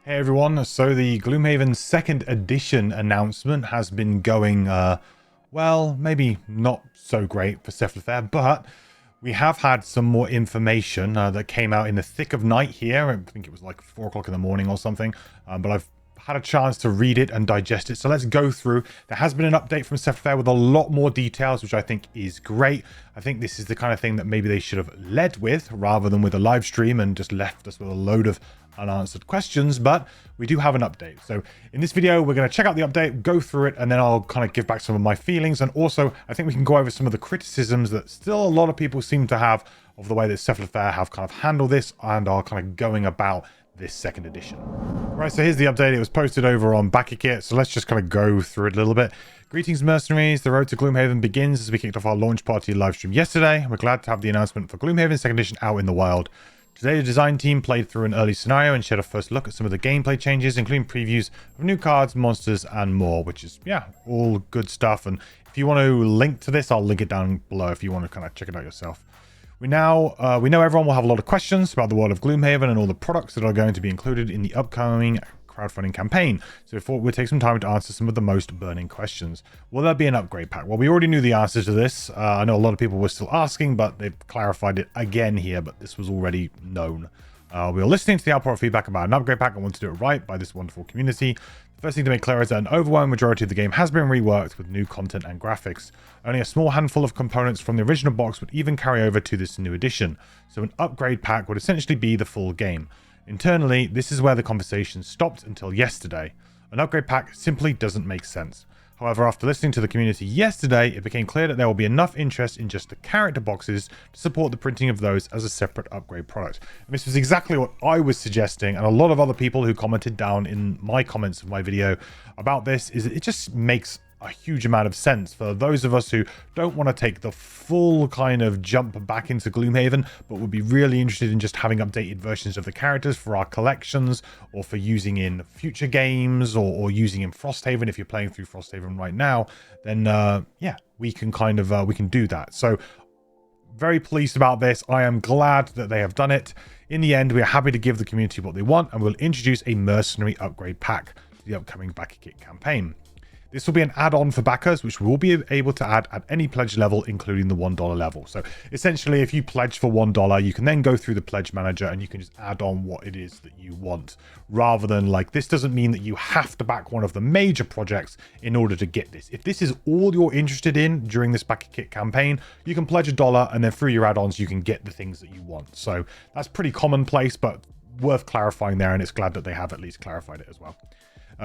Hey everyone, so the Gloomhaven Second Edition announcement has been going, well, maybe not so great for Cephalfair, but we have had some more information that came out in the thick of night here. I think it was like 4 o'clock in the morning or something, but I've had a chance to read it and digest it, so let's go through. There has been an update from Cephalfair with a lot more details, which I think is great. I think this is the kind of thing that maybe they should have led with rather than with a live stream and just left us with a load of unanswered questions, but we do have an update. So in this video, we're going to check out the update, go through it, and then I'll kind of give back some of my feelings. And also, I think we can go over some of the criticisms that still a lot of people seem to have of the way that Cephalfair have kind of handled this and are kind of going about this second edition. Right, so here's the update. It was posted over on BackerKit, so let's just kind of go through it a little bit. Greetings, Mercenaries. The road to Gloomhaven begins as we kicked off our launch party live stream yesterday. We're glad to have the announcement for Gloomhaven Second Edition out in the wild. Today, the design team played through an early scenario and shared a first look at some of the gameplay changes, including previews of new cards, monsters, and more, which is, yeah, all good stuff. And if you want to link to this, I'll link it down below if you want to kind of check it out yourself. We know everyone will have a lot of questions about the world of Gloomhaven and all the products that are going to be included in the upcoming crowdfunding campaign. So we thought we'd take some time to answer some of the most burning questions. Will there be an upgrade pack? Well, we already knew the answer to this. I know a lot of people were still asking, but they've clarified it again here, but this was already known. We were listening to the output of feedback about an upgrade pack and want to do it right by this wonderful community. The first thing to make clear is that an overwhelming majority of the game has been reworked with new content and graphics. Only a small handful of components from the original box would even carry over to this new edition. So an upgrade pack would essentially be the full game. Internally, this is where the conversation stopped until yesterday. An upgrade pack simply doesn't make sense. However, after listening to the community yesterday, it became clear that there will be enough interest in just the character boxes to support the printing of those as a separate upgrade product. And this was exactly what I was suggesting, and a lot of other people who commented down in my comments of my video about this, is it just makes a huge amount of sense for those of us who don't want to take the full kind of jump back into Gloomhaven, but would be really interested in just having updated versions of the characters for our collections or for using in future games or using in Frosthaven. If you're playing through Frosthaven right now, then yeah, we can kind of we can do that. So very pleased about this. I am glad that they have done it. In the end, we are happy to give the community what they want, and we'll introduce a Mercenary upgrade pack to the upcoming BackerKit campaign. This will be an add-on for backers, which we'll be able to add at any pledge level, including the $1 level. So essentially, if you pledge for $1, you can then go through the pledge manager and you can just add on what it is that you want. Rather than like, this doesn't mean that you have to back one of the major projects in order to get this. If this is all you're interested in during this BackerKit campaign, you can pledge $1 and then through your add-ons, you can get the things that you want. So that's pretty commonplace, but worth clarifying there. And it's glad that they have at least clarified it as well.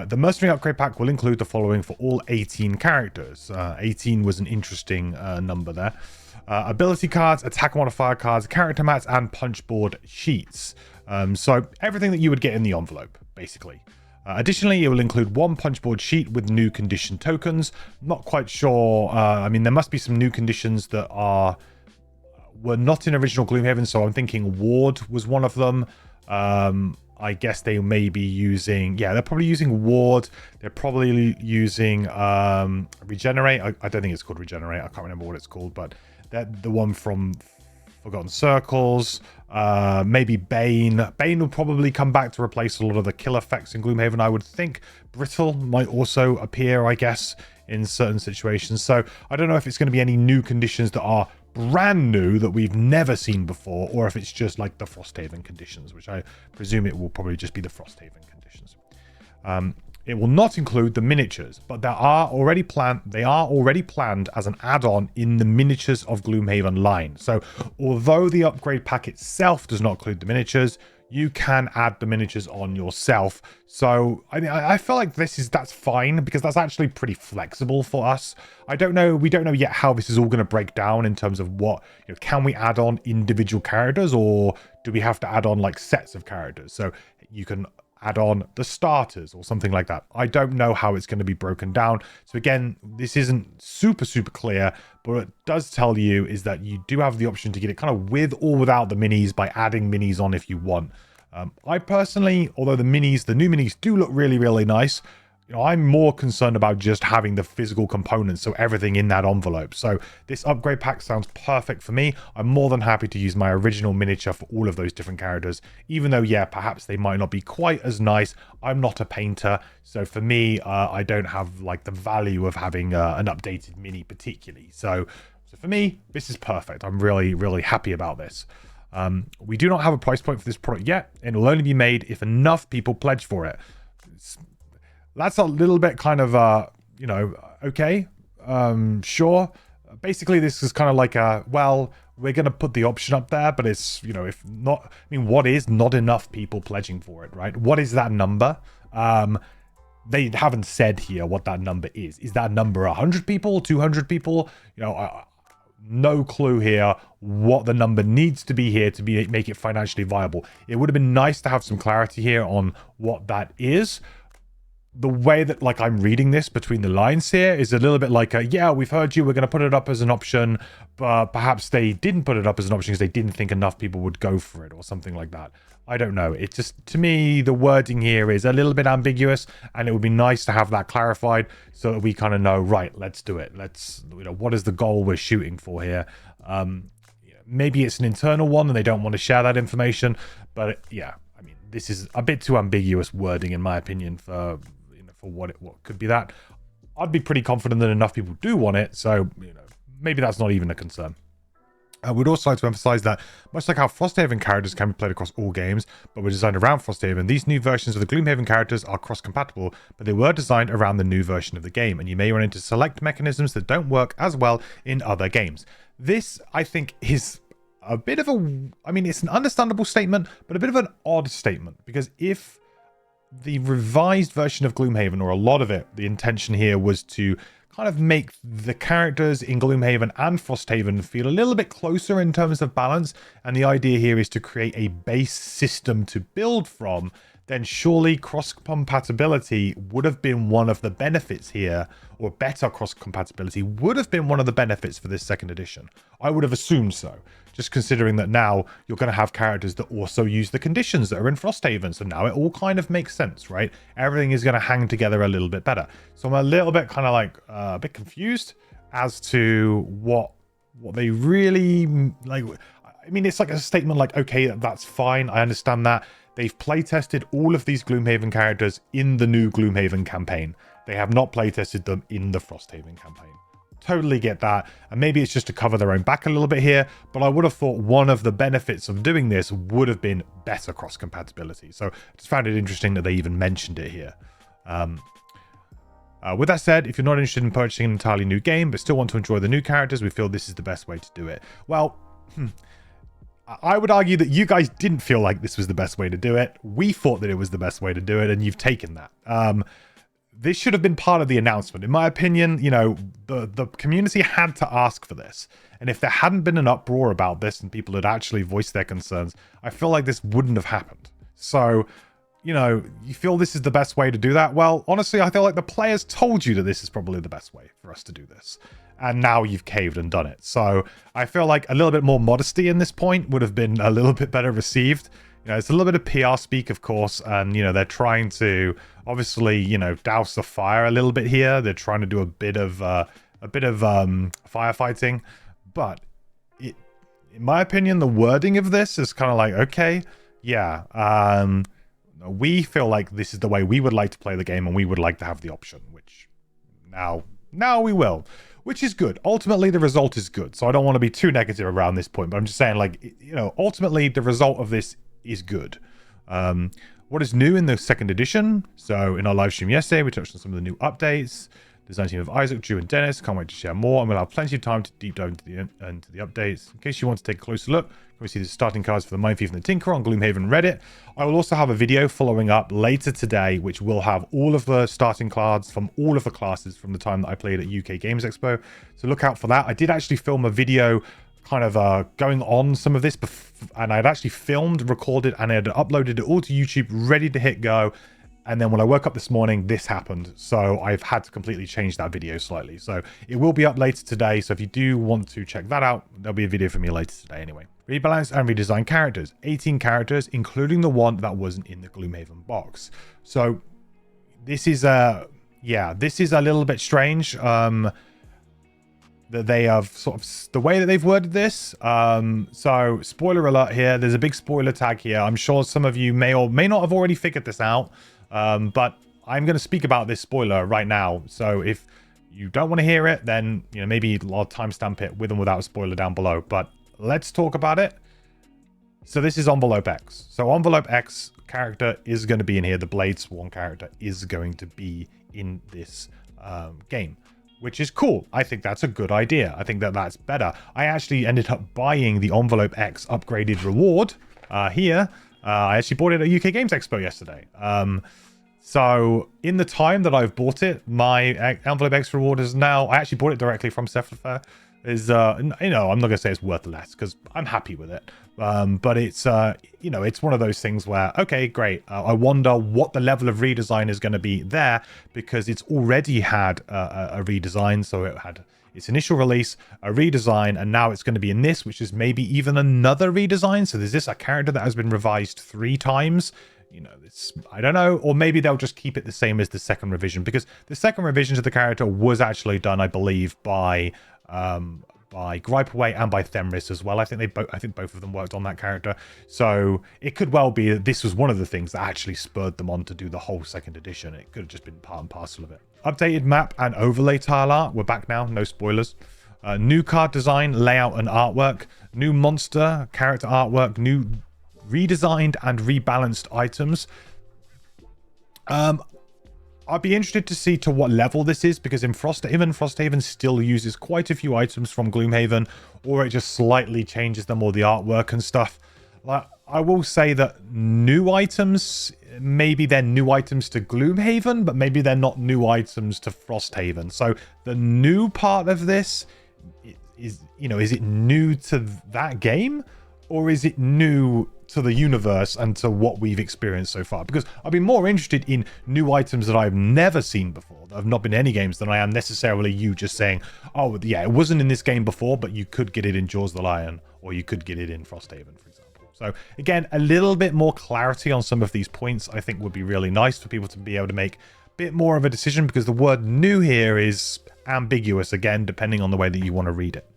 The Mercenary upgrade pack will include the following for all 18 characters. 18 was an interesting number there. Ability cards, attack modifier cards, character mats, and punchboard sheets. So everything that you would get in the envelope, basically. Additionally, it will include one punchboard sheet with new condition tokens. Not quite sure. I mean, there must be some new conditions that were not in original Gloomhaven, so I'm thinking Ward was one of them. I guess they may be using, yeah, they're probably using Ward. They're probably using Regenerate. I don't think it's called Regenerate. I can't remember what it's called, but they're the one from Forgotten Circles. Maybe Bane. Bane will probably come back to replace a lot of the kill effects in Gloomhaven, I would think. Brittle might also appear, I guess, in certain situations. So I don't know if it's going to be any new conditions that are brand new that we've never seen before, or if it's just like the Frosthaven conditions, which I presume it will probably just be the Frosthaven conditions. It will not include the miniatures, but they are already planned as an add-on in the Miniatures of Gloomhaven line. So although the upgrade pack itself does not include the miniatures, you can add the miniatures on yourself. So I feel like that's fine, because that's actually pretty flexible for us. We don't know yet how this is all going to break down in terms of what, can we add on individual characters, or do we have to add on like sets of characters? So you can add on the starters or something like that. I don't know how it's going to be broken down. So again, this isn't super new, but what it does tell you is that you do have the option to get it kind of with or without the minis by adding minis on if you want. I personally, although the new minis do look really, really nice, I'm more concerned about just having the physical components, so everything in that envelope. So this upgrade pack sounds perfect for me. I'm more than happy to use my original miniature for all of those different characters, even though, yeah, perhaps they might not be quite as nice. I'm not a painter, so for me, I don't have like the value of having an updated mini particularly. So for me, this is perfect. I'm really, really happy about this. We do not have a price point for this product yet, and it will only be made if enough people pledge for it. That's a little bit kind of, okay, sure. Basically, this is kind of like well, we're going to put the option up there, but it's, if not, I mean, what is not enough people pledging for it, right? What is that number? They haven't said here what that number is. Is that number 100 people, 200 people? No clue here what the number needs to be here to make it financially viable. It would have been nice to have some clarity here on what that is. The way that I'm reading this between the lines here is a little bit like, yeah, we've heard you, we're going to put it up as an option, but perhaps they didn't put it up as an option because they didn't think enough people would go for it or something like that. I don't know. It just, to me, the wording here is a little bit ambiguous, and it would be nice to have that clarified so that we kind of know, right, let's do it. Let's, what is the goal we're shooting for here? Maybe it's an internal one and they don't want to share that information, but yeah, I mean, this is a bit too ambiguous wording in my opinion for what could be that. I'd be pretty confident that enough people do want it, so maybe that's not even a concern. I would also like to emphasize that, much like how Frosthaven characters can be played across all games, but were designed around Frosthaven, these new versions of the Gloomhaven characters are cross-compatible, but they were designed around the new version of the game, and you may run into select mechanisms that don't work as well in other games. This, I think, is a bit of it's an understandable statement, but a bit of an odd statement, because if the revised version of Gloomhaven, or a lot of it, the intention here was to kind of make the characters in Gloomhaven and Frosthaven feel a little bit closer in terms of balance, and the idea here is to create a base system to build from, then surely cross-compatibility would have been one of the benefits here, or better cross-compatibility would have been one of the benefits for this second edition. I would have assumed so, just considering that now you're going to have characters that also use the conditions that are in Frosthaven, so now it all kind of makes sense, right? Everything is going to hang together a little bit better. So I'm a little bit kind of a bit confused as to what they really, I mean, it's like a statement like, okay, that's fine, I understand that. They've playtested all of these Gloomhaven characters in the new Gloomhaven campaign. They have not playtested them in the Frosthaven campaign. Totally get that. And maybe it's just to cover their own back a little bit here, but I would have thought one of the benefits of doing this would have been better cross-compatibility. So I just found it interesting that they even mentioned it here. With that said, if you're not interested in purchasing an entirely new game, but still want to enjoy the new characters, we feel this is the best way to do it. Well, I would argue that you guys didn't feel like this was the best way to do it. We thought that it was the best way to do it, and you've taken that. This should have been part of the announcement. In my opinion, the community had to ask for this. And if there hadn't been an uproar about this and people had actually voiced their concerns, I feel like this wouldn't have happened. So, you feel this is the best way to do that? Well, honestly, I feel like the players told you that this is probably the best way for us to do this. And now you've caved and done it. So I feel like a little bit more modesty in this point would have been a little bit better received. It's a little bit of PR speak, of course, and, they're trying to obviously, douse the fire a little bit here. They're trying to do a bit of firefighting, but in my opinion, the wording of this is kind of like, okay, yeah, we feel like this is the way we would like to play the game, and we would like to have the option, which now we will. Which is good. Ultimately, the result is good. So I don't want to be too negative around this point, but I'm just saying, ultimately, the result of this is good. What is new in the second edition? So in our live stream yesterday, we touched on some of the new updates. Design team of Isaac, Drew, and Dennis. Can't wait to share more, and we'll have plenty of time to deep dive into the updates. In case you want to take a closer look, we see the starting cards for the Mind Thief and the Tinkerer on Gloomhaven Reddit. I will also have a video following up later today, which will have all of the starting cards from all of the classes from the time that I played at UK Games Expo. So look out for that. I did actually film a video kind of going on some of this, and I'd actually filmed, recorded, and I had uploaded it all to YouTube, ready to hit go. And then when I woke up this morning, this happened. So I've had to completely change that video slightly. So it will be up later today. So if you do want to check that out, there'll be a video from me later today anyway. Rebalanced and redesigned characters. 18 characters, including the one that wasn't in the Gloomhaven box. So this is yeah, this is a little bit strange. That they have sort of the way that they've worded this. So spoiler alert here. There's a big spoiler tag here. I'm sure some of you may or may not have already figured this out. But I'm going to speak about this spoiler right now. So if you don't want to hear it, then maybe I'll timestamp it with and without a spoiler down below. But let's talk about it. So this is Envelope X. So Envelope X character is going to be in here. The Blade Sworn character is going to be in this game, which is cool. I think that's a good idea. I think that that's better. I actually ended up buying the Envelope X upgraded reward here. I actually bought it at UK Games Expo yesterday. So in the time that I've bought it, my Envelope X reward is now, I actually bought it directly from Cephalofair, is, I'm not going to say it's worth less because I'm happy with it. But it's, it's one of those things where, okay, great. I wonder what the level of redesign is going to be there because it's already had a redesign. So it had its initial release, a redesign, and now it's going to be in this, which is maybe even another redesign. So there's this, a character that has been revised 3 times. It's, I don't know, or maybe they'll just keep it the same as the second revision because the second revision to the character was actually done, I believe, by Gripeaway and by Themris as well. I think both of them worked on that character. So it could well be that this was one of the things that actually spurred them on to do the whole second edition. It could have just been part and parcel of it. Updated map and overlay tile art. We're back now, no spoilers. New card design, layout, and artwork. New monster, character artwork, new redesigned and rebalanced items. I'd be interested to see to what level this is because in Frosthaven still uses quite a few items from Gloomhaven, or it just slightly changes them or the artwork and stuff. Like, I will say that new items, maybe they're new items to Gloomhaven, but maybe they're not new items to Frosthaven. So the new part of this is it new to that game, or is it new to the universe and to what we've experienced so far? Because I'd be more interested in new items that I've never seen before, that have not been any games, than I am necessarily you just saying, oh yeah, it wasn't in this game before, but you could get it in Jaws the Lion, or you could get it in Frosthaven, for example. So again, a little bit more clarity on some of these points I think would be really nice for people to be able to make a bit more of a decision, because the word new here is ambiguous, again, depending on the way that you want to read it.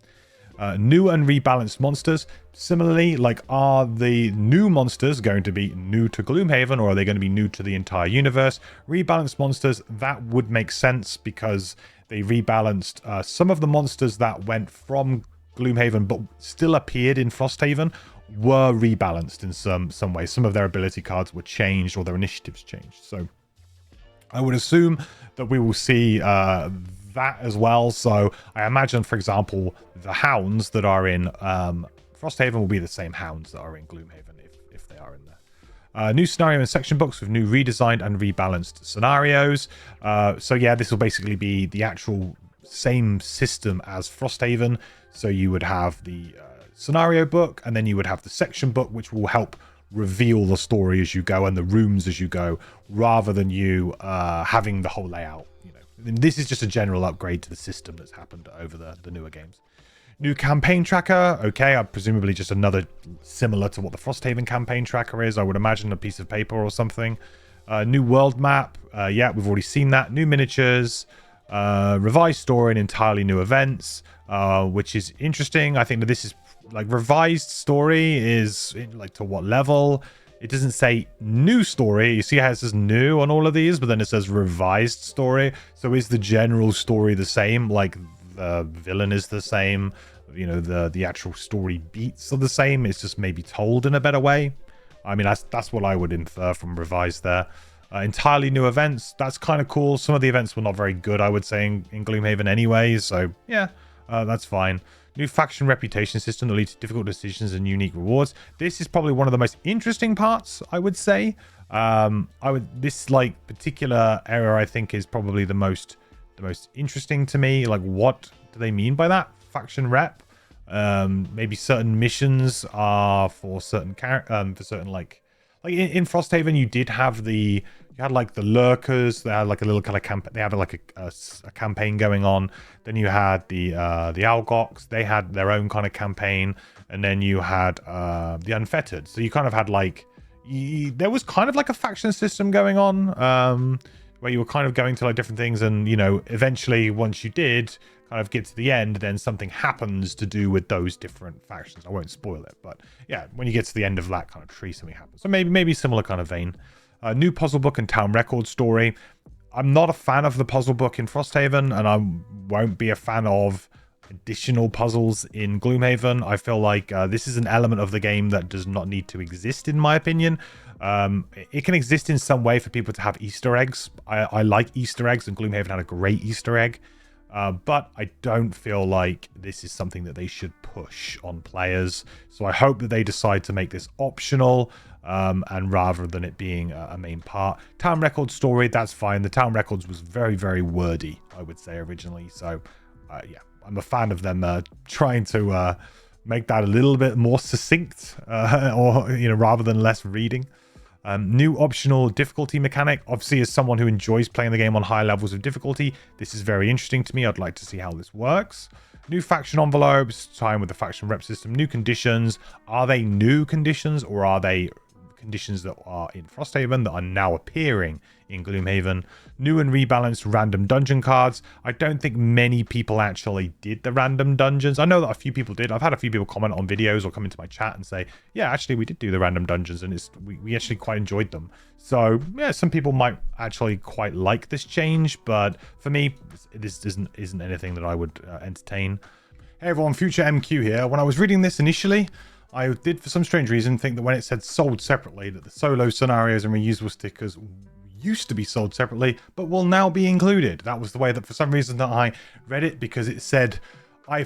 New and rebalanced monsters. Similarly, like, are the new monsters going to be new to Gloomhaven, or are they going to be new to the entire universe? Rebalanced monsters, that would make sense because they rebalanced some of the monsters that went from Gloomhaven but still appeared in Frosthaven were rebalanced in some way. Some of their ability cards were changed or their initiatives changed. So I would assume that we will see that as well. So I imagine, for example, the hounds that are in Frosthaven will be the same hounds that are in Gloomhaven if they are in there. New scenario and section books with new redesigned and rebalanced scenarios. So yeah, this will basically be the actual same system as Frosthaven. So you would have the scenario book, and then you would have the section book, which will help reveal the story as you go and the rooms as you go, rather than you having the whole layout. This is just a general upgrade to the system that's happened over the newer games. New campaign tracker. Okay, presumably just another similar to what the Frosthaven campaign tracker is. I would imagine a piece of paper or something. New world map. Yeah, we've already seen that. New miniatures. Revised story and entirely new events, which is interesting. I think that this is like revised story is like to what level? It doesn't say new story. You see how it says new on all of these, but then it says revised story. So is the general story the same? Like the villain is the same, the actual story beats are the same. It's just maybe told in a better way. I mean, that's what I would infer from revised there. Entirely new events. That's kind of cool. Some of the events were not very good, I would say, in Gloomhaven anyway. So yeah, that's fine. New faction reputation system that leads to difficult decisions and unique rewards. This is probably one of the most interesting parts, I would say. This like particular area, I think, is probably the most interesting to me. Like, what do they mean by that? Faction rep. Maybe certain missions are for certain like in Frosthaven, you did have you had like the lurkers. They had like a little kind of camp. They had like a campaign going on. Then you had the Algox. They had their own kind of campaign, and then you had the Unfettered. So you kind of had like there was kind of like a faction system going on where you were kind of going to like different things, and you know, eventually once you did kind of get to the end, then something happens to do with those different factions. I won't spoil it, but yeah, when you get to the end of that kind of tree, something happens. So maybe similar kind of vein. New puzzle book and town record story. I'm not a fan of the puzzle book in Frosthaven, and I won't be a fan of additional puzzles in Gloomhaven. I feel like this is an element of the game that does not need to exist, in my opinion. It can exist in some way for people to have Easter eggs. I like Easter eggs, and Gloomhaven had a great Easter egg. But I don't feel like this is something that they should push on players. So I hope that they decide to make this optional, and rather than it being a main part. Town record story, that's fine. The town records was very, very wordy, I would say, originally. So yeah, I'm a fan of them trying to make that a little bit more succinct, or, you know, rather than less reading. New optional difficulty mechanic. Obviously, as someone who enjoys playing the game on higher levels of difficulty, this is very interesting to me. I'd like to see how this works. New faction envelopes, time with the faction rep system. New conditions. Are they new conditions, or are they conditions that are in Frosthaven that are now appearing in Gloomhaven? New and rebalanced random dungeon cards. I don't think many people actually did the random dungeons. I know that a few people did. I've had a few people comment on videos or come into my chat and say, yeah, actually we did do the random dungeons, and we actually quite enjoyed them. So yeah, some people might actually quite like this change, but for me, this isn't anything that I would entertain. Hey everyone, Future MQ here. When I was reading this initially, I did, for some strange reason, think that when it said sold separately, that the solo scenarios and reusable stickers used to be sold separately, but will now be included. That was the way that, for some reason, that I read it, because it said,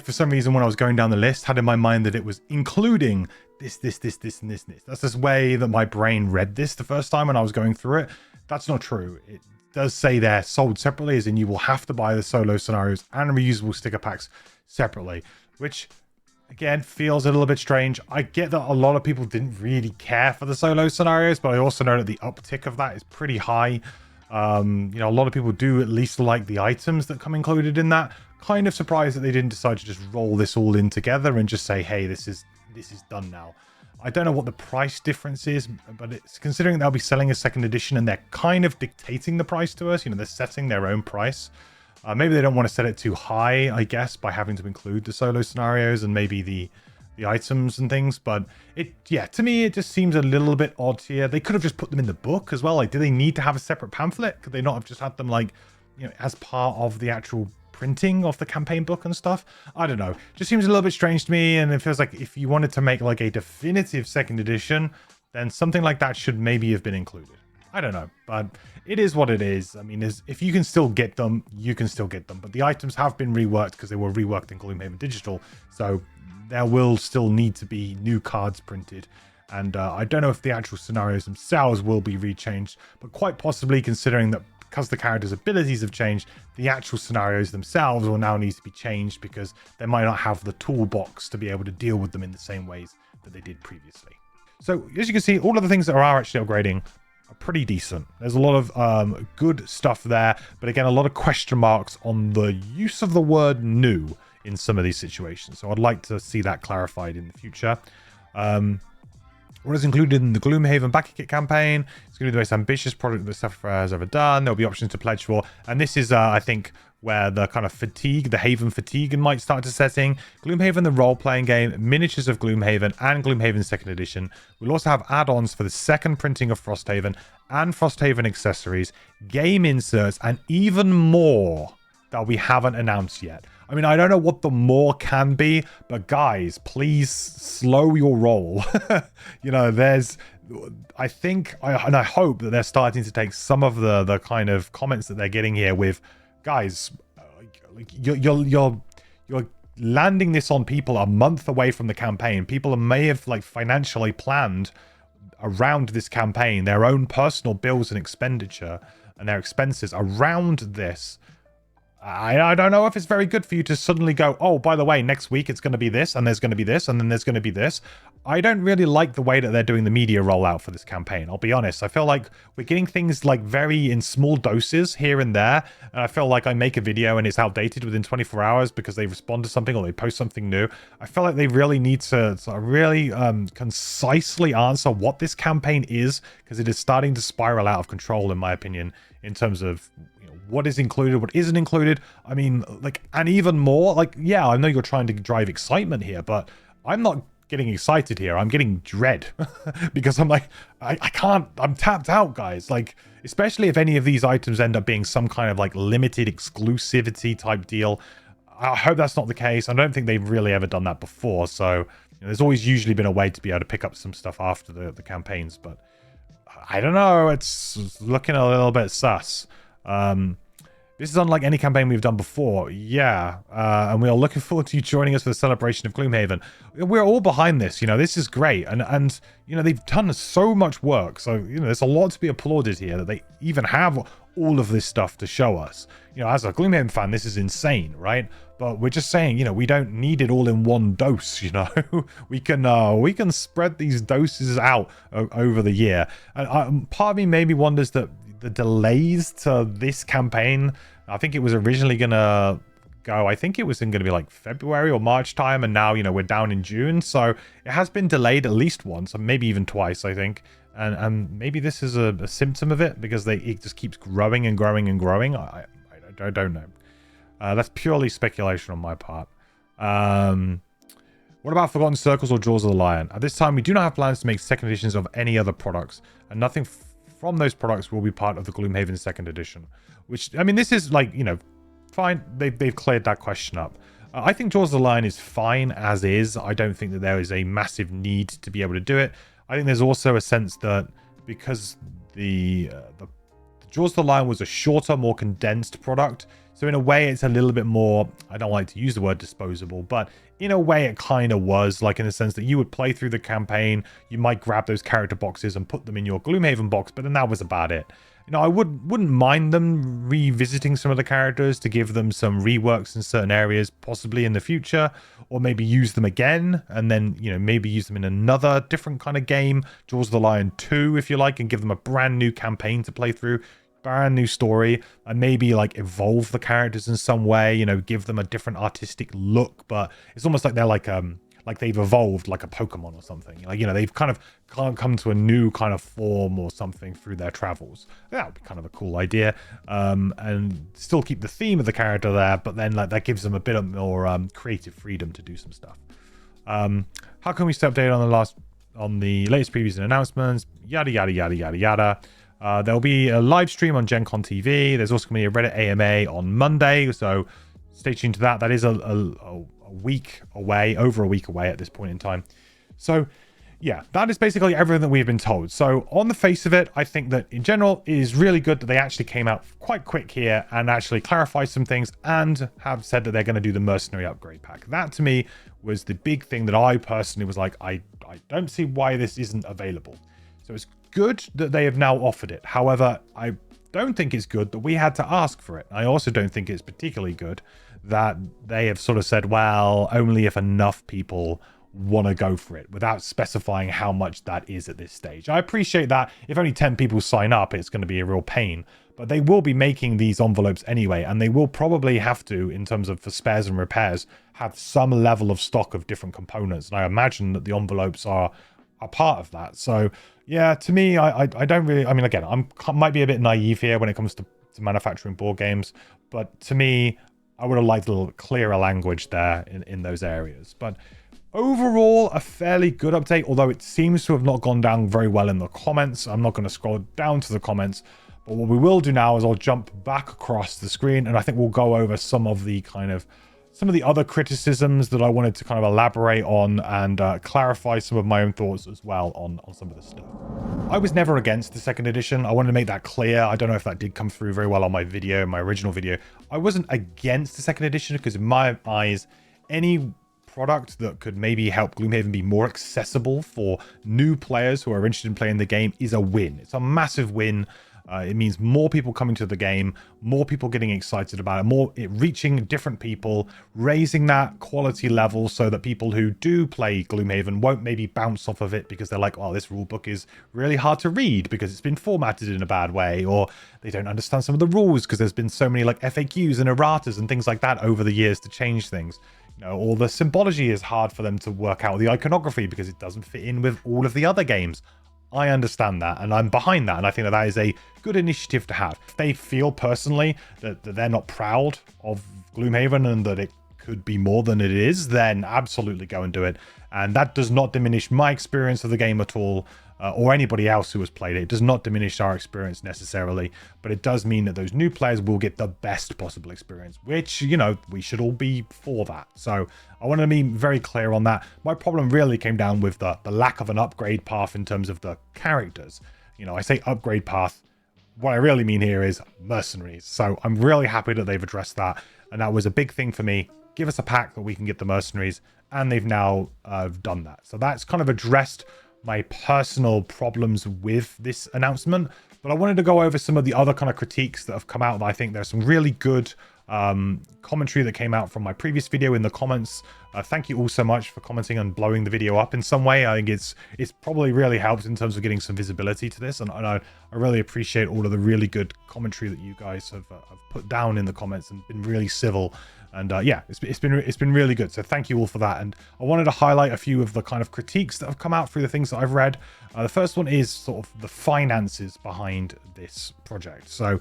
for some reason, when I was going down the list, had in my mind that it was including this, and this. That's this way that my brain read this the first time when I was going through it. That's not true. It does say they're sold separately, as in you will have to buy the solo scenarios and reusable sticker packs separately, which again feels a little bit strange. I get that a lot of people didn't really care for the solo scenarios, but I also know that the uptick of that is pretty high. You know, a lot of people do at least like the items that come included in that. Kind of surprised that they didn't decide to just roll this all in together and just say, hey, this is done now. I don't know what the price difference is, but it's considering they'll be selling a second edition and they're kind of dictating the price to us. You know, they're setting their own price. Maybe they don't want to set it too high, I guess, by having to include the solo scenarios and maybe the items and things. But yeah, to me, it just seems a little bit odd here. They could have just put them in the book as well. Like, do they need to have a separate pamphlet? Could they not have just had them, like, you know, as part of the actual printing of the campaign book and stuff? I don't know. Just seems a little bit strange to me. And it feels like if you wanted to make like a definitive second edition, then something like that should maybe have been included. I don't know, but it is what it is. I mean, if you can still get them, you can still get them. But the items have been reworked because they were reworked in Gloomhaven Digital. So there will still need to be new cards printed. And I don't know if the actual scenarios themselves will be rechanged, but quite possibly, considering that because the characters' abilities have changed, the actual scenarios themselves will now need to be changed because they might not have the toolbox to be able to deal with them in the same ways that they did previously. So as you can see, all of the things that are actually upgrading are pretty decent. There's a lot of good stuff there, but again, a lot of question marks on the use of the word new in some of these situations. So I'd like to see that clarified in the future. What is included in the Gloomhaven Backer Kit campaign? It's going to be the most ambitious product that Sephiroth has ever done. There'll be options to pledge for. And this is, I think, where the kind of fatigue, the Haven fatigue might start to set in. Gloomhaven, the role-playing game, miniatures of Gloomhaven, and Gloomhaven Second Edition. We'll also have add-ons for the second printing of Frosthaven and Frosthaven accessories, game inserts, and even more that we haven't announced yet. I mean, I don't know what the more can be, but guys, please slow your roll. You know, I think, and I hope that they're starting to take some of the kind of comments that they're getting here with, guys, you're landing this on people a month away from the campaign. People may have like financially planned around this campaign, their own personal bills and expenditure and their expenses around this. I don't know if it's very good for you to suddenly go, oh, by the way, next week it's going to be this, and there's going to be this, and then there's going to be this. I don't really like the way that they're doing the media rollout for this campaign. I'll be honest. I feel like we're getting things like very in small doses here and there. And I feel like I make a video and it's outdated within 24 hours because they respond to something or they post something new. I feel like they really need to really concisely answer what this campaign is, because it is starting to spiral out of control, in my opinion, in terms of what is included, what isn't included. I mean, like, and even more, like, yeah, I know you're trying to drive excitement here, but I'm not getting excited here. I'm getting dread because I'm like, I can't, I'm tapped out, guys. Like, especially if any of these items end up being some kind of like limited exclusivity type deal. I hope that's not the case. I don't think they've really ever done that before. So there's always usually been a way to be able to pick up some stuff after the campaigns, but I don't know. It's looking a little bit sus. This is unlike any campaign we've done before. Yeah. And we are looking forward to you joining us for the celebration of Gloomhaven. We're all behind this. This is great. And they've done so much work. So, there's a lot to be applauded here that they even have all of this stuff to show us. As a Gloomhaven fan, this is insane, right? But we're just saying, we don't need it all in one dose, we can spread these doses out over the year. And part of me maybe wonders that the delays to this campaign, I think it was originally gonna go, I think it was going to be like February or March time, and now we're down in June, so it has been delayed at least once, and maybe even twice, I think. And maybe this is a symptom of it, because it just keeps growing and growing and growing. I don't know. That's purely speculation on my part. What about Forgotten Circles or Jaws of the Lion? At this time, we do not have plans to make second editions of any other products, and nothing from those products will be part of the Gloomhaven Second Edition. Which, I mean, this is like, fine. They've cleared that question up. I think Jaws of the Lion is fine as is. I don't think that there is a massive need to be able to do it. I think there's also a sense that because the Jaws of the Lion was a shorter, more condensed product, so in a way it's a little bit more, I don't like to use the word disposable, but in a way it kind of was, like in the sense that you would play through the campaign, you might grab those character boxes and put them in your Gloomhaven box, but then that was about it. I wouldn't mind them revisiting some of the characters to give them some reworks in certain areas, possibly in the future, or maybe use them again, and then, maybe use them in another different kind of game, Jaws of the Lion 2, if you like, and give them a brand new campaign to play through, brand new story, and maybe like evolve the characters in some way, give them a different artistic look, but it's almost like they're like they've evolved like a Pokemon or something. They've kind of can't come to a new kind of form or something through their travels. That would be kind of a cool idea. And still keep the theme of the character there, but then like that gives them a bit of more creative freedom to do some stuff. How can we stay updated on the latest previews and announcements? Yada yada yada yada yada. There'll be a live stream on Gen Con TV. There's also going to be a Reddit AMA on Monday, so stay tuned to that. That is a week away, over a week away at this point in time. So yeah, that is basically everything that we've been told. So on the face of it, I think that in general, it is really good that they actually came out quite quick here and actually clarified some things and have said that they're going to do the Mercenary upgrade pack. That to me was the big thing that I personally was like, I don't see why this isn't available. So it's good that they have now offered it. However, I don't think it's good that we had to ask for it. I also don't think it's particularly good that they have sort of said, well, only if enough people want to go for it, without specifying how much that is at this stage. I appreciate that if only 10 people sign up, it's going to be a real pain, but they will be making these envelopes anyway, and they will probably have to, in terms of for spares and repairs, have some level of stock of different components, and I imagine that the envelopes are a part of that. So yeah, to me, I don't really, I mean, again, I might be a bit naive here when it comes to manufacturing board games, but to me, I would have liked a little clearer language there in those areas. But overall, a fairly good update, although it seems to have not gone down very well in the comments. I'm not going to scroll down to the comments, but what we will do now is I'll jump back across the screen, and I think we'll go over some of the other criticisms that I wanted to kind of elaborate on and clarify some of my own thoughts as well on some of this stuff. I was never against the second edition. I wanted to make that clear. I don't know if that did come through very well on my original video. I wasn't against the second edition because in my eyes, any product that could maybe help Gloomhaven be more accessible for new players who are interested in playing the game is a win. It's a massive win. It means more people coming to the game, more people getting excited about it, it reaching different people, raising that quality level so that people who do play Gloomhaven won't maybe bounce off of it because they're like, oh, this rulebook is really hard to read because it's been formatted in a bad way, or they don't understand some of the rules because there's been so many like FAQs and erratas and things like that over the years to change things. You know, all the symbology is hard for them to work out, the iconography, because it doesn't fit in with all of the other games. I understand that, and I'm behind that, and I think that that is a good initiative to have. If they feel personally that they're not proud of Gloomhaven and that it could be more than it is, then absolutely go and do it. And that does not diminish my experience of the game at all, or anybody else who has played it. It does not diminish our experience necessarily, but it does mean that those new players will get the best possible experience, which, you know, we should all be for that. So I want to be very clear on that. My problem really came down with the lack of an upgrade path in terms of the characters. You know, I say upgrade path. What I really mean here is mercenaries. So I'm really happy that they've addressed that. And that was a big thing for me. Give us a pack that we can get the mercenaries. And they've now done that. So that's kind of addressed my personal problems with this announcement. But I wanted to go over some of the other kind of critiques that have come out. I think there's some really good commentary that came out from my previous video in the comments. Thank you all so much for commenting and blowing the video up in some way. I think it's probably really helped in terms of getting some visibility to this, and I really appreciate all of the really good commentary that you guys have put down in the comments and been really civil. And yeah, it's been really good. So thank you all for that. And I wanted to highlight a few of the kind of critiques that have come out through the things that I've read. The first one is sort of the finances behind this project. So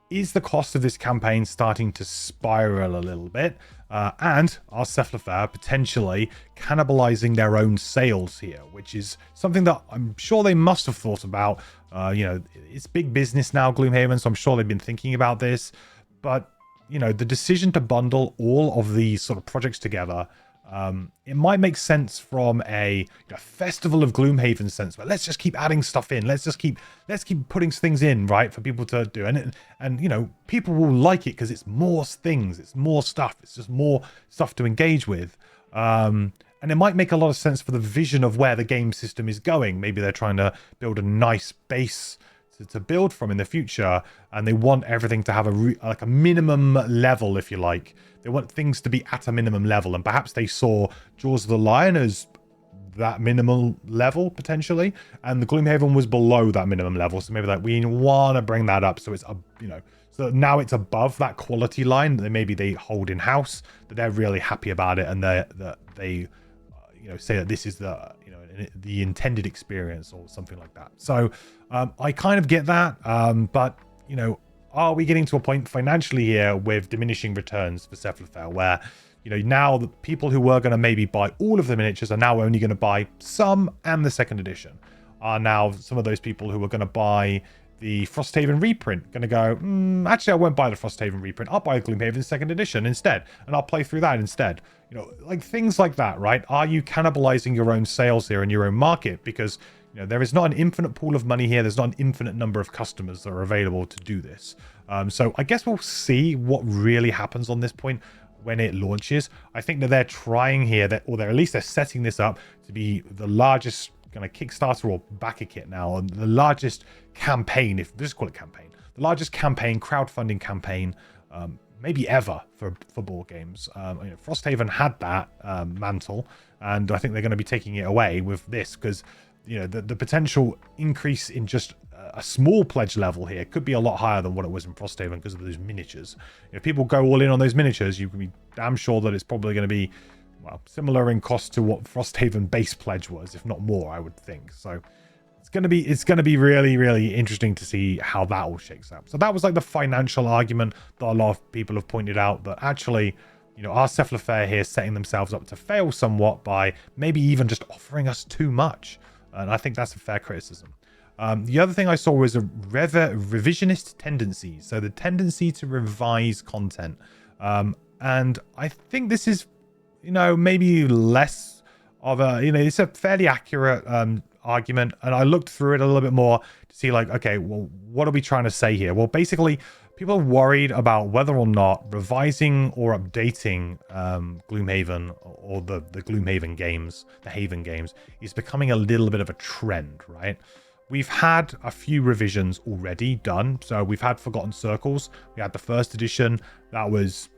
is the cost of this campaign starting to spiral a little bit? And are Cephalofair potentially cannibalizing their own sales here, which is something that I'm sure they must have thought about. You know, it's big business now, Gloomhaven, so I'm sure they've been thinking about this. But, you know, the decision to bundle all of these sort of projects together, it might make sense from a Festival of Gloomhaven sense, but let's just keep adding stuff in. Let's keep putting things in, right, for people to do. And you know, people will like it because it's more things, it's more stuff, it's just more stuff to engage with. And it might make a lot of sense for the vision of where the game system is going. Maybe they're trying to build a nice base to build from in the future, and they want everything to have like a minimum level, if you like. They want things to be at a minimum level, and perhaps they saw Jaws of the Lion as that minimal level potentially, and the Gloomhaven was below that minimum level. So maybe like we want to bring that up so it's so now it's above that quality line that maybe they hold in house, that they're really happy about it, and they say that this is the intended experience or something like that. So I kind of get that, but you know, are we getting to a point financially here with diminishing returns for Cephalofair where, you know, now the people who were going to maybe buy all of the miniatures are now only going to buy some and the second edition? Are now some of those people who were going to buy the Frosthaven reprint going to go, actually I won't buy the Frosthaven reprint, I'll buy Gloomhaven Second Edition instead, and I'll play through that instead? You know, like things like that, right? Are you cannibalizing your own sales here in your own market? Because, you know, there is not an infinite pool of money here. There's not an infinite number of customers that are available to do this. So I guess we'll see what really happens on this point when it launches. I think that they're trying here, or at least they're setting this up to be the largest kind of Kickstarter or backer kit now, and the largest campaign, if just call it campaign, the largest campaign, crowdfunding campaign, maybe ever for board games. Frosthaven had that mantle, and I think they're going to be taking it away with this, because you know the potential increase in just a small pledge level here could be a lot higher than what it was in Frosthaven because of those miniatures. If people go all in on those miniatures, you can be damn sure that it's probably going to be, well, similar in cost to what Frosthaven base pledge was, if not more, I would think. So it's going to be really, really interesting to see how that all shakes out. So that was like the financial argument that a lot of people have pointed out, that actually, you know, are Cephalofair here setting themselves up to fail somewhat by maybe even just offering us too much? And I think that's a fair criticism. The other thing I saw was a revisionist tendency. So the tendency to revise content. And I think this is, you know, maybe less of a, you know, it's a fairly accurate argument. And I looked through it a little bit more to see like, okay, well, what are we trying to say here? Well, basically, people are worried about whether or not revising or updating Gloomhaven or the Gloomhaven games, the Haven games, is becoming a little bit of a trend, right? we've had a few revisions already done. So we've had Forgotten Circles. We had the first edition that was,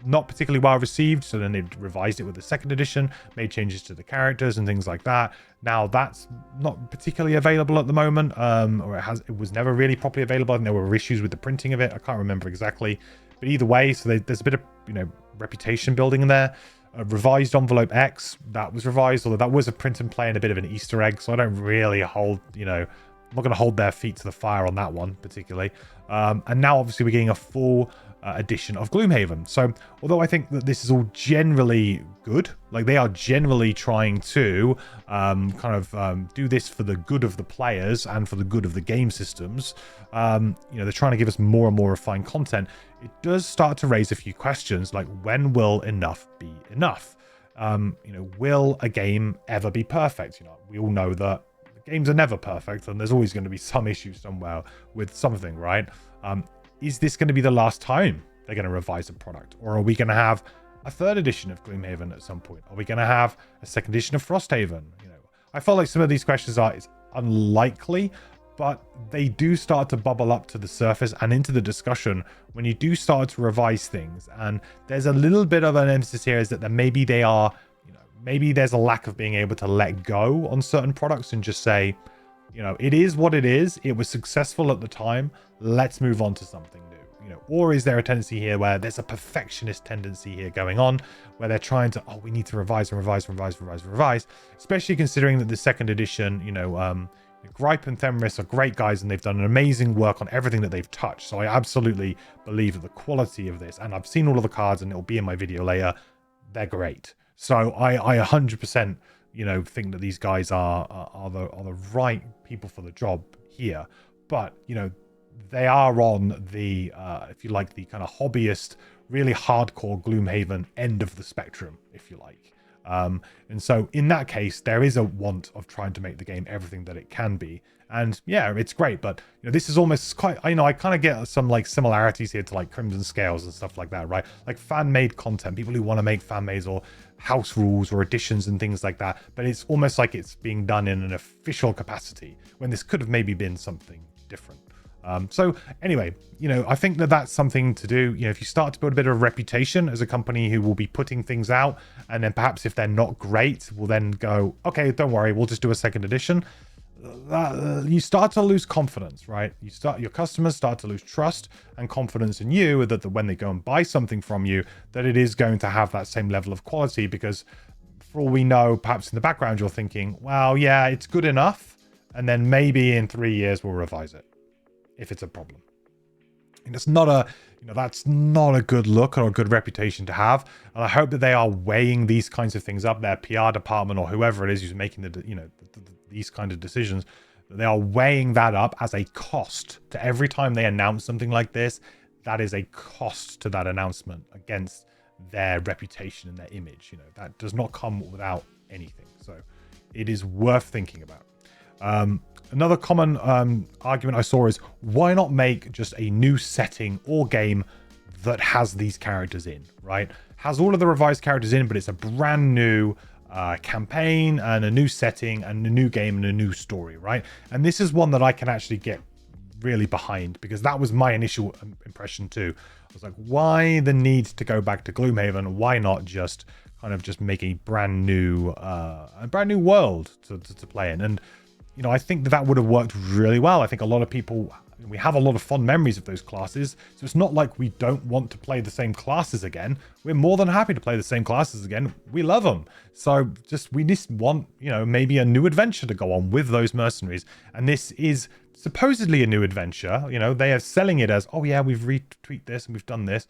not particularly well received. So then they revised it with the second edition, made changes to the characters and things like that. Now that's not particularly available at the moment, or it was never really properly available. And there were issues with the printing of it. I can't remember exactly, but either way, so there's a bit of reputation building in there. Revised Envelope X, that was revised, although that was a print and play and a bit of an Easter egg, so I don't really hold, I'm not going to hold their feet to the fire on that one particularly. And now obviously we're getting a full edition of Gloomhaven. So although I think that this is all generally good, like they are generally trying to do this for the good of the players and for the good of the game systems, they're trying to give us more and more refined content. It does start to raise a few questions, like when will enough be enough? Will a game ever be perfect? We all know that games are never perfect and there's always going to be some issue somewhere with something, right? Is this going to be the last time they're going to revise a product? Or are we going to have a third edition of Gloomhaven at some point? Are we going to have a second edition of Frosthaven? I feel like some of these questions it's unlikely, but they do start to bubble up to the surface and into the discussion when you do start to revise things. And there's a little bit of an emphasis here is that maybe they are, maybe there's a lack of being able to let go on certain products and just say, it is what it is. It was successful at the time. Let's move on to something new. Or is there a tendency here where there's a perfectionist tendency here going on, where they're trying to, we need to revise and revise, especially considering that the second edition, Gripe and Themris are great guys and they've done an amazing work on everything that they've touched. So I absolutely believe that the quality of this, and I've seen all of the cards and it'll be in my video later, they're great. So I 100%, think that these guys are the right people for the job here. But, they are on the, if you like, the kind of hobbyist, really hardcore Gloomhaven end of the spectrum, if you like. And so in that case, there is a want of trying to make the game everything that it can be. And yeah, it's great, but this is almost quite, I kind of get some like similarities here to like Crimson Scales and stuff like that, right? Like fan-made content, people who want to make fan-mades or house rules or editions and things like that. But it's almost like it's being done in an official capacity when this could have maybe been something different. So anyway, I think that that's something to do. If you start to build a bit of a reputation as a company who will be putting things out, and then perhaps if they're not great, we'll then go, okay, don't worry, we'll just do a second edition. You start to lose confidence, right? Your customers start to lose trust and confidence in you that when they go and buy something from you, that it is going to have that same level of quality, because for all we know, perhaps in the background, you're thinking, well, yeah, it's good enough. And then maybe in 3 years, we'll revise it if it's a problem. And it's not a, that's not a good look or a good reputation to have. And I hope that they are weighing these kinds of things up, their PR department or whoever it is who's making these kind of decisions, that they are weighing that up as a cost to every time they announce something like this. That is a cost to that announcement against their reputation and their image. That does not come without anything. So it is worth thinking about. Another common argument I saw is, why not make just a new setting or game that has these characters in, right? Has all of the revised characters in, but it's a brand new campaign and a new setting and a new game and a new story, right? And this is one that I can actually get really behind, because that was my initial impression too. I was like, why the need to go back to Gloomhaven? Why not just make a brand new world to play in? And I think that would have worked really well. I think a lot of people, we have a lot of fond memories of those classes. So it's not like we don't want to play the same classes again. We're more than happy to play the same classes again. We love them. So we just want, maybe a new adventure to go on with those mercenaries. And this is supposedly a new adventure. They are selling it as, oh yeah, we've retweaked this and we've done this.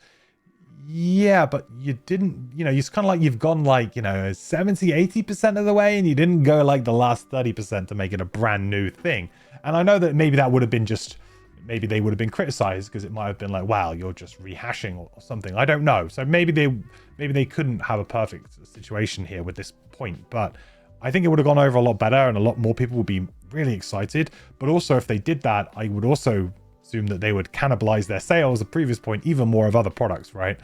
Yeah, but you didn't, it's kind of like you've gone 70-80% of the way, and you didn't go like the last 30% to make it a brand new thing. And I know that maybe that would have been maybe they would have been criticized because it might have been like, wow, you're just rehashing or something. I don't know. So maybe they couldn't have a perfect situation here with this point, but I think it would have gone over a lot better and a lot more people would be really excited. But also if they did that, I would also assume that they would cannibalize their sales, the previous point, even more of other products, right?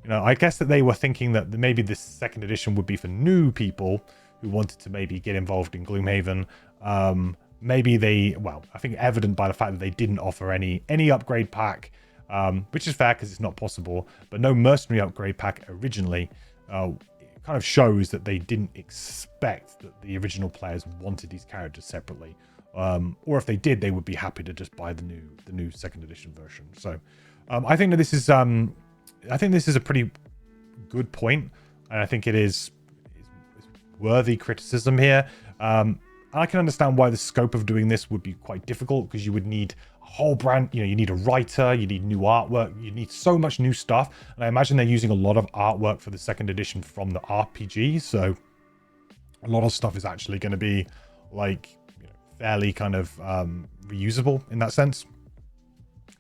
I guess that they were thinking that maybe this second edition would be for new people who wanted to maybe get involved in Gloomhaven. maybe I think evident by the fact that they didn't offer any upgrade pack, which is fair because it's not possible, but no mercenary upgrade pack originally. It kind of shows that they didn't expect that the original players wanted these characters separately, or if they did, they would be happy to just buy the new second edition version. So I think that this is a pretty good point, and I think it is worthy criticism here. I can understand why the scope of doing this would be quite difficult, because you would need a whole brand, you need a writer, you need new artwork, you need so much new stuff. And I imagine they're using a lot of artwork for the second edition from the RPG. So a lot of stuff is actually going to be like fairly kind of reusable in that sense.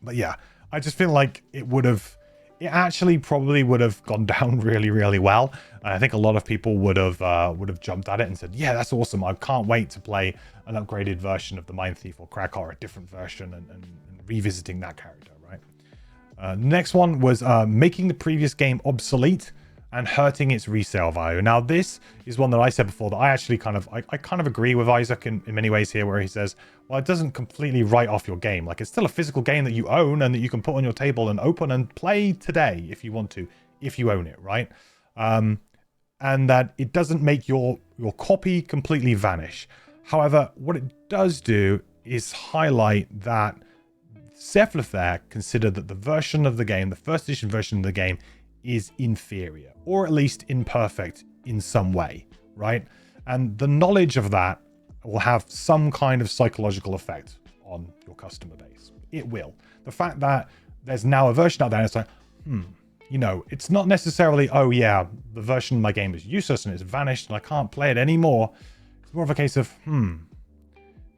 But yeah, I just feel like it actually probably would have gone down really, really well. And I think a lot of people would have jumped at it and said, yeah, that's awesome. I can't wait to play an upgraded version of the Mind Thief or Crack, or a different version, and revisiting that character, right? Next one was making the previous game obsolete and hurting its resale value. Now, this is one that I said before that I actually kind of agree with Isaac in many ways here, where he says, well, it doesn't completely write off your game. Like, it's still a physical game that you own and that you can put on your table and open and play today if you want to, if you own it, right? And that it doesn't make your copy completely vanish. However, what it does do is highlight that Cephalofair considered that the version of the game, the first edition version of the game, is inferior, or at least imperfect in some way, right? And the knowledge of that will have some kind of psychological effect on your customer base. It will. The fact that there's now a version out there, and it's like, it's not necessarily, oh yeah, the version of my game is useless and it's vanished and I can't play it anymore. It's more of a case of,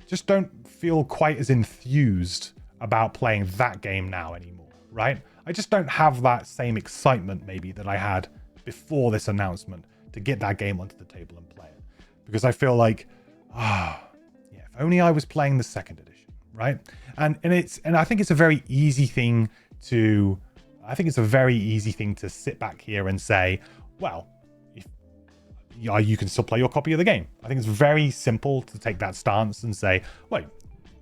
just don't feel quite as enthused about playing that game now anymore, right? I just don't have that same excitement maybe that I had before this announcement to get that game onto the table and play it. Because I feel like, if only I was playing the second edition, right? And I think it's a very easy thing to sit back here and say, well, you can still play your copy of the game. I think it's very simple to take that stance and say, well, it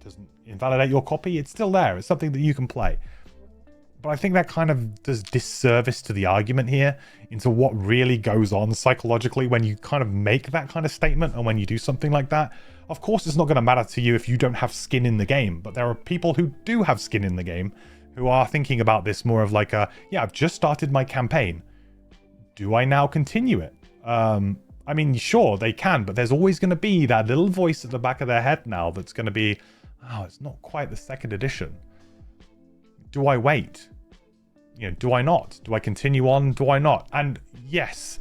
doesn't invalidate your copy. It's still there. It's something that you can play. But I think that kind of does disservice to the argument here into what really goes on psychologically when you kind of make that kind of statement, and when you do something like that. Of course, it's not going to matter to you if you don't have skin in the game, but there are people who do have skin in the game who are thinking about this more of like I've just started my campaign. Do I now continue it? I mean, sure, they can, but there's always going to be that little voice at the back of their head now that's going to be, oh, it's not quite the second edition. Do I wait? Do I not? Do I continue on? Do I not? And yes,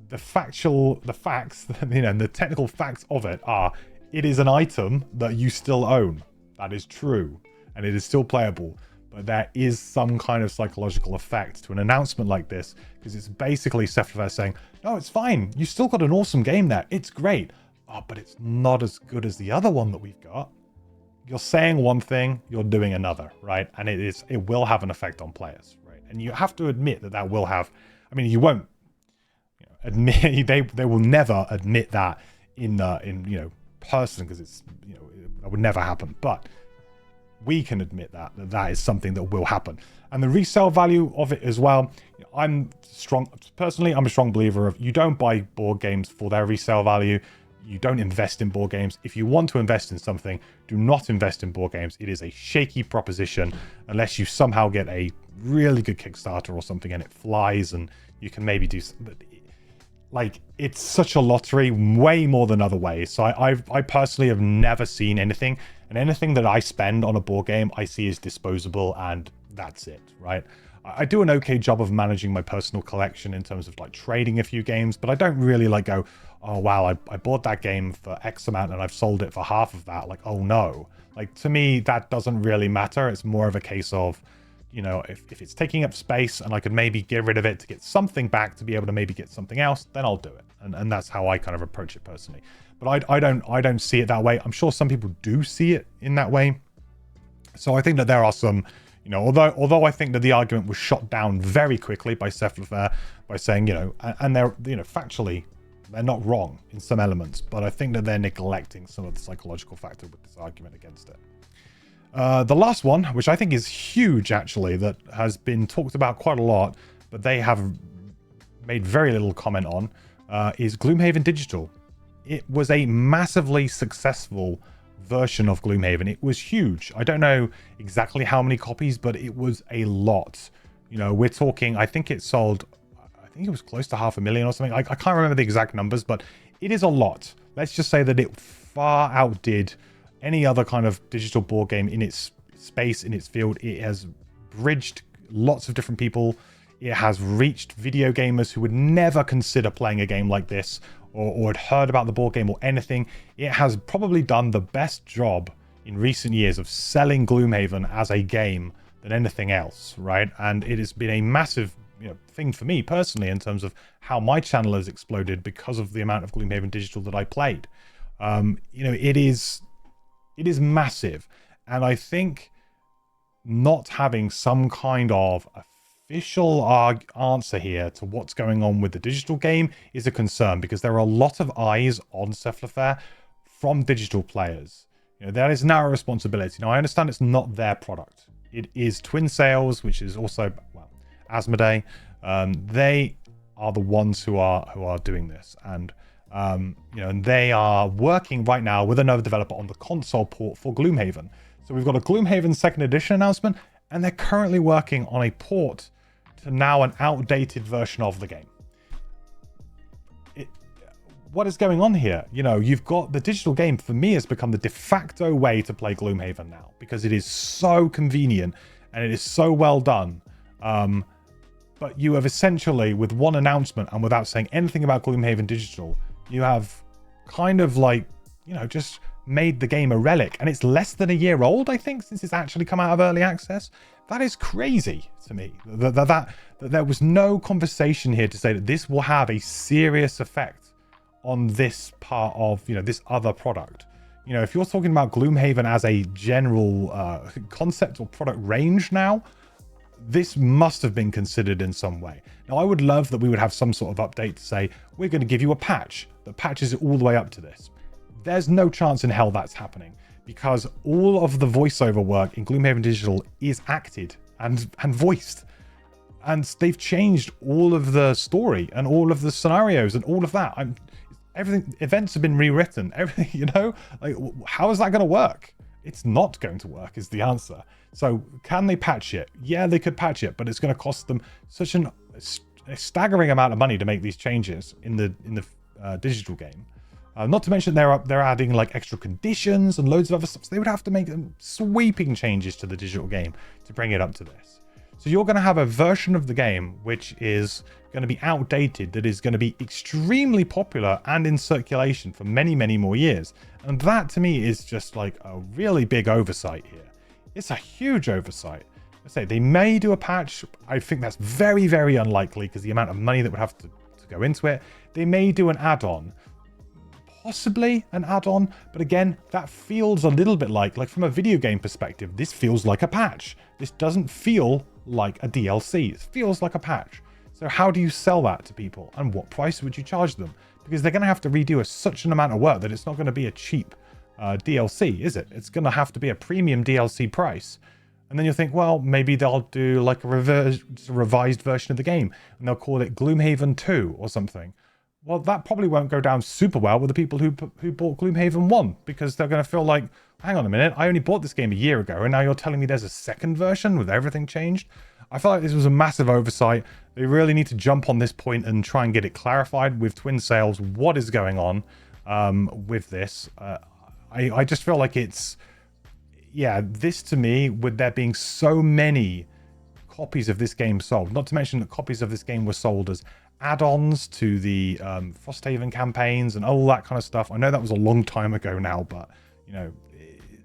the facts, the technical facts of it are, it is an item that you still own. That is true. And it is still playable. But there is some kind of psychological effect to an announcement like this, because it's basically Cephalofair saying, no, it's fine. You still got an awesome game there. It's great. Oh, but it's not as good as the other one that we've got. You're saying one thing, you're doing another, right? And it will have an effect on players, right? And you have to admit that will have. I mean, you won't admit they will never admit that in person, because it's that would never happen. But we can admit that is something that will happen. And the resale value of it as well. I'm a strong believer of, you don't buy board games for their resale value. You don't invest in board games. If you want to invest in something, do not invest in board games. It is a shaky proposition unless you somehow get a really good Kickstarter or something and it flies and you can maybe do something. Like, it's such a lottery, way more than other ways. So I personally have never seen anything, and anything that I spend on a board game I see as disposable, and that's it, right? I do an okay job of managing my personal collection in terms of like trading a few games, but I don't really like go, oh wow, I bought that game for X amount and I've sold it for half of that. Like, oh no. Like, to me, that doesn't really matter. It's more of a case of, if it's taking up space and I could maybe get rid of it to get something back to be able to maybe get something else, then I'll do it. And that's how I kind of approach it personally. But I don't see it that way. I'm sure some people do see it in that way. So I think that there are some, although I think that the argument was shot down very quickly by Cephalofair by saying, and they're, factually, they're not wrong in some elements, but I think that they're neglecting some of the psychological factor with this argument against it. The last one, which I think is huge actually, that has been talked about quite a lot, but they have made very little comment on, is Gloomhaven Digital. It was a massively successful version of Gloomhaven. It was huge. I don't know exactly how many copies, but it was a lot. You know, we're talking, I think it sold, I think it was close to 500,000 or something. I can't remember the exact numbers, but it is a lot. Let's just say that it far outdid any other kind of digital board game in its space, in its field. It has bridged lots of different people. It has reached video gamers who would never consider playing a game like this, or had heard about the board game or anything. It has probably done the best job in recent years of selling Gloomhaven as a game than anything else, right? And it has been a massive, you know, thing for me personally in terms of how my channel has exploded because of the amount of Gloomhaven Digital that I played. You know, it is massive, and I think not having some kind of official answer here to what's going on with the digital game is a concern, because there are a lot of eyes on Cephalofair from digital players. You know, that is now a responsibility. Now, I understand it's not their product. It is Twin Sails, which is also, well, Asmodee. They are the ones who are doing this, and you know, and they are working right now with another developer on the console port for Gloomhaven. So we've got a Gloomhaven Second Edition announcement, and they're currently working on a port to now an outdated version of the game. What is going on here? You know, you've got the digital game, for me, has become the de facto way to play Gloomhaven now, because it is so convenient and it is so well done. But you have essentially, with one announcement and without saying anything about Gloomhaven Digital, you have kind of like, you know, just made the game a relic. And it's less than a year old, I think, since it's actually come out of early access. That is crazy to me. That there was no conversation here to say that this will have a serious effect on this part of, you know, this other product. You know, if you're talking about Gloomhaven as a general concept or product range now, this must have been considered in some way. Now, I would love that we would have some sort of update to say, we're going to give you a patch that patches it all the way up to this. There's no chance in hell that's happening, because all of the voiceover work in Gloomhaven Digital is acted and voiced. And they've changed all of the story and all of the scenarios and all of that. Everything, events have been rewritten, everything, you know, like, how is that going to work? It's not going to work is the answer. So can they patch it? Yeah, they could patch it, but it's going to cost them such a staggering amount of money to make these changes in the digital game. Not to mention they're adding like extra conditions and loads of other stuff. So they would have to make sweeping changes to the digital game to bring it up to this. So you're going to have a version of the game which is going to be outdated, that is going to be extremely popular and in circulation for many, many more years. And that to me is just like a really big oversight here. It's a huge oversight. I say they may do a patch. I think that's very, very unlikely because the amount of money that would have to go into it. They may do an add-on. Possibly an add-on, but again, that feels a little bit like from a video game perspective, this feels like a patch. This doesn't feel like a DLC. It feels like a patch. So how do you sell that to people, and what price would you charge them? Because they're going to have to redo such an amount of work that it's not going to be a cheap DLC, is it? It's going to have to be a premium DLC price. And then you'll think, well, maybe they'll do like a revised version of the game, and they'll call it Gloomhaven 2 or something. Well, that probably won't go down super well with the people who bought Gloomhaven 1, because they're going to feel like, hang on a minute, I only bought this game a year ago, and now you're telling me there's a second version with everything changed? I feel like this was a massive oversight. They really need to jump on this point and try and get it clarified with Twin Sails. What is going on with this? I just feel like it's, yeah, this to me, with there being so many copies of this game sold, not to mention that copies of this game were sold as add-ons to the Frosthaven campaigns and all that kind of stuff. I know that was a long time ago now, but you know,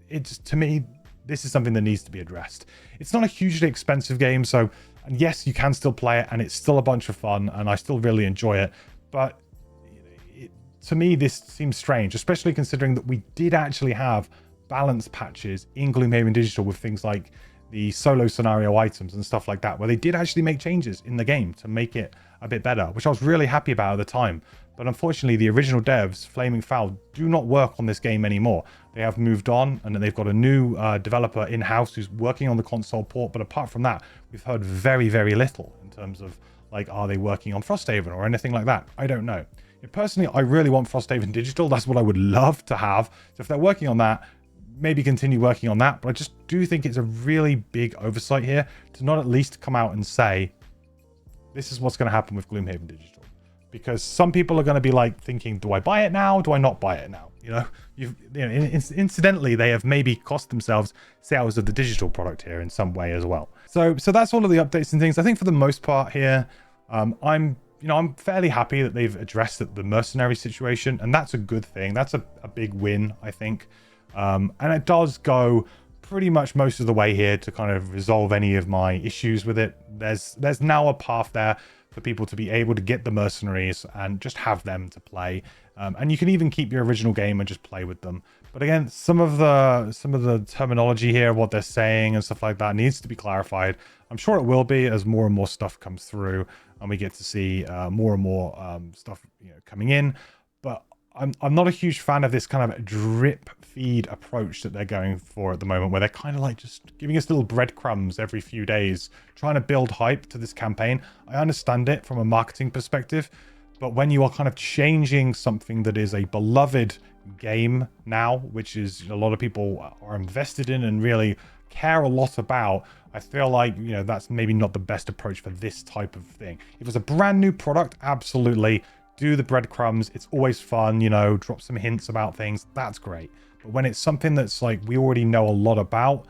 it's, to me, this is something that needs to be addressed. It's not a hugely expensive game, so, and yes, you can still play it, and it's still a bunch of fun, and I still really enjoy it, but to me, this seems strange, especially considering that we did actually have balance patches in Gloomhaven Digital with things like the solo scenario items and stuff like that, where they did actually make changes in the game to make it a bit better, which I was really happy about at the time. But unfortunately, the original devs, Flaming Fowl, do not work on this game anymore. They have moved on, and they've got a new developer in-house who's working on the console port. But apart from that, we've heard very, very little in terms of, like, are they working on Frosthaven or anything like that? I don't know. Personally, I really want Frosthaven Digital. That's what I would love to have. So if they're working on that, maybe continue working on that. But I just do think it's a really big oversight here to not at least come out and say, this is what's going to happen with Gloomhaven Digital. Because some people are going to be like thinking, do I buy it now? Do I not buy it now? Incidentally, they have maybe cost themselves sales of the digital product here in some way as well. So that's all of the updates and things. I think for the most part here, I'm fairly happy that they've addressed the Mercenary situation, and that's a good thing. That's a big win, I think. And it does go pretty much most of the way here to kind of resolve any of my issues with it. There's now a path there for people to be able to get the mercenaries and just have them to play. And you can even keep your original game and just play with them. But again, some of the terminology here, what they're saying and stuff like that, needs to be clarified. I'm sure it will be as more and more stuff comes through and we get to see more and more stuff coming in. But I'm not a huge fan of this kind of drip feed approach that they're going for at the moment, where they're kind of like just giving us little breadcrumbs every few days, trying to build hype to this campaign. I understand it from a marketing perspective, but when you are kind of changing something that is a beloved game now, which is a lot of people are invested in and really care a lot about, I feel like, that's maybe not the best approach for this type of thing. If it's a brand new product, absolutely do the breadcrumbs. It's always fun, drop some hints about things. That's great. But when it's something that's like we already know a lot about,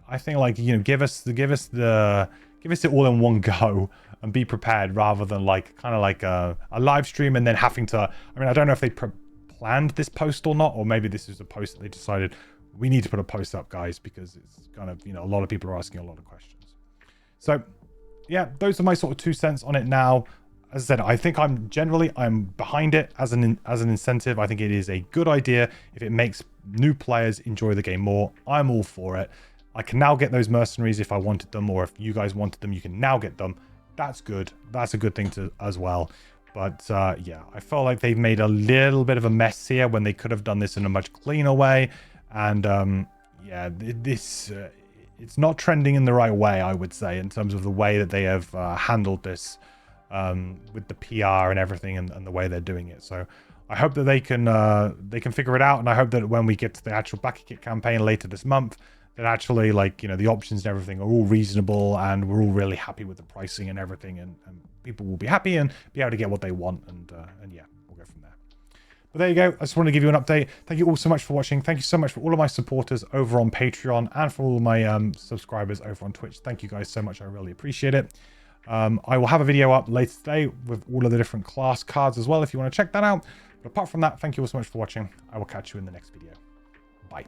I think like, give us it all in one go and be prepared, rather than like kind of like a live stream and then having to, I don't know if they planned this post or not, or maybe this is a post that they decided we need to put a post up, guys, because it's kind of, a lot of people are asking a lot of questions. So yeah, those are my sort of 2 cents on it now. As I said, I think I'm behind it as an incentive. I think it is a good idea. If it makes new players enjoy the game more, I'm all for it. I can now get those mercenaries if I wanted them, or if you guys wanted them, you can now get them. That's good. That's a good thing as well. But yeah, I felt like they've made a little bit of a mess here when they could have done this in a much cleaner way. And yeah, it's not trending in the right way, I would say, in terms of the way that they have handled this with the PR and everything, and the way they're doing it. So I hope that they can figure it out, and I hope that when we get to the actual Backer Kit campaign later this month, that actually, like, the options and everything are all reasonable, and we're all really happy with the pricing and everything, and people will be happy and be able to get what they want, and yeah, we'll go from there. But there you go. I just wanted to give you an update. Thank you all so much for watching. Thank you so much for all of my supporters over on Patreon, and for all of my subscribers over on Twitch. Thank you guys so much. I really appreciate it. I will have a video up later today with all of the different class cards as well, if you want to check that out. But apart from that, thank you all so much for watching. I will catch you in the next video. Bye.